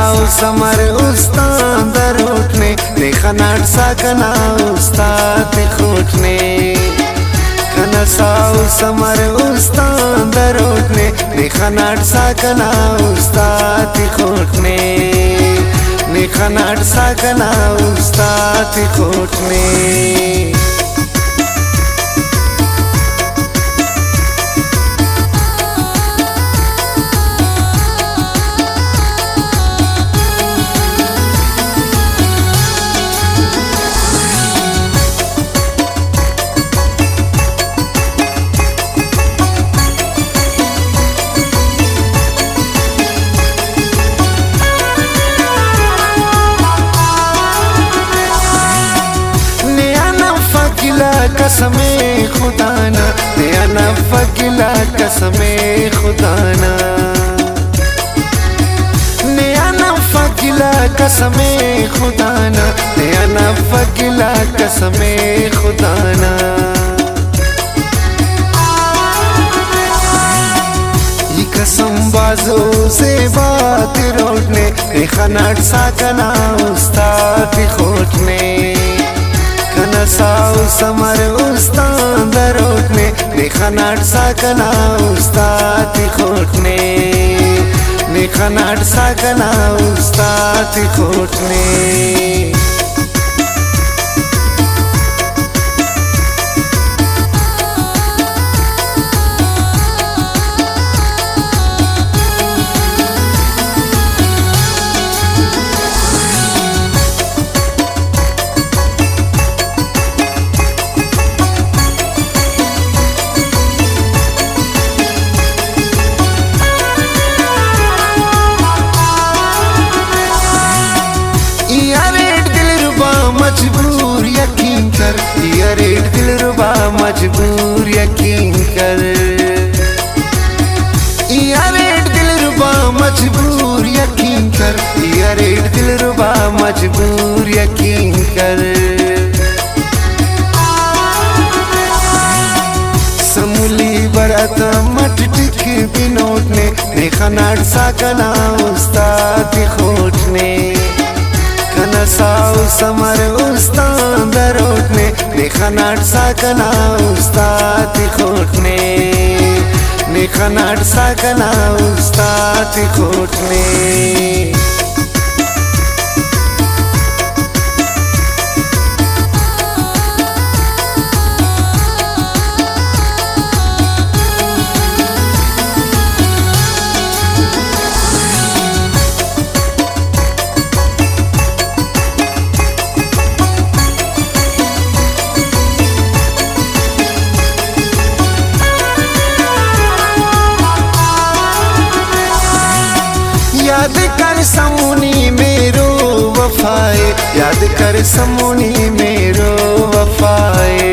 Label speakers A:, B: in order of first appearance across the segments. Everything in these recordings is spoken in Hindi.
A: साव समर उस्ताद रोटने देखा नाट साकना उस्ताद खोटने कना साव समर उस्ताद रोटने देखा नाट साकना उस्ताद खोटने देखा नाट साकना उस्ताद खोटने कसमे खुदाना नया नफकिला कसमे खुदाना नया नफकिला कसमे खुदाना नया नफकिला कसमे खुदाना ये कसम बाजो से बात रोटने देखा नाट साकना उस्ताद खोटने कना साव समर उस्ताद रोटने देखा नाट साकना उस्ताद खोटने देखा नाट साकना उस्ताद खोटने मजबूर यकीन कर ये रेट दिल रुबा मजबूर यकीन कर ये रेट दिल रुबा मजबूर यकीन कर ये रेट दिल रुबा मजबूर यकीन कर समूली बरत मट टिक बिनोटने देखा नाट साकना उस्ताद खोटने कना साव समर उस्ताद रोटने देखा नाट साकना उस्ताद खोटने देखा नाट साकना उस्ताद खोटने याद कर समूनी मेरो वफाए याद कर समूनी मेरो वफाए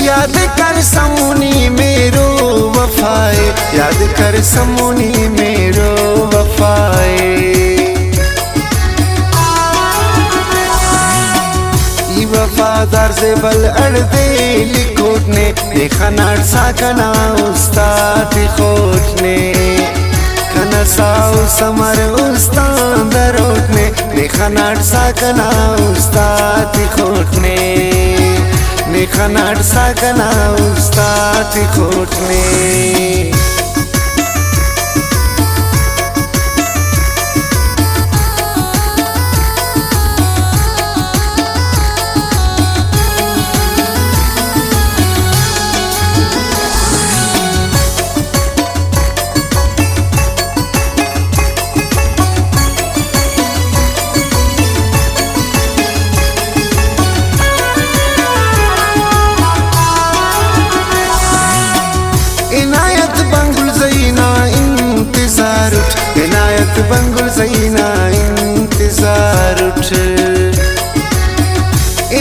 A: याद कर समूनी मेरो वफाए याद कर समूनी मेरो वफाए ये वफादार से बल अड़दे लिखोटने देखा नाट साकना उस्ताद खोटने कना साव समर उस्ताद रोटने देखा नाट साकना उस्ताद खोटने देखा नाट साकना उस्ताद खोटने इनायत बंगुल ज़ीना इंतजार उठ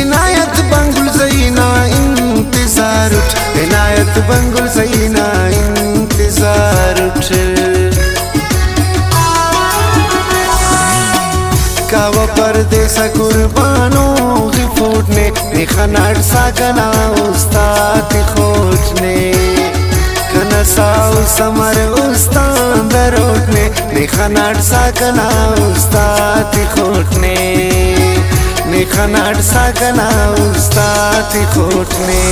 A: इनायत बंगुल ज़ीना इंतजार उठ इनायत बंगुल ज़ीना इंतजार उठ कावा परदेसा कुर्बानों की फूटने देखा नाट साकना उस्ताद खोटने कना साव समर उस्ताद दरोटने निखनाट साकना उस्ताद खोटने निखनाट साकना उस्ताद खोटने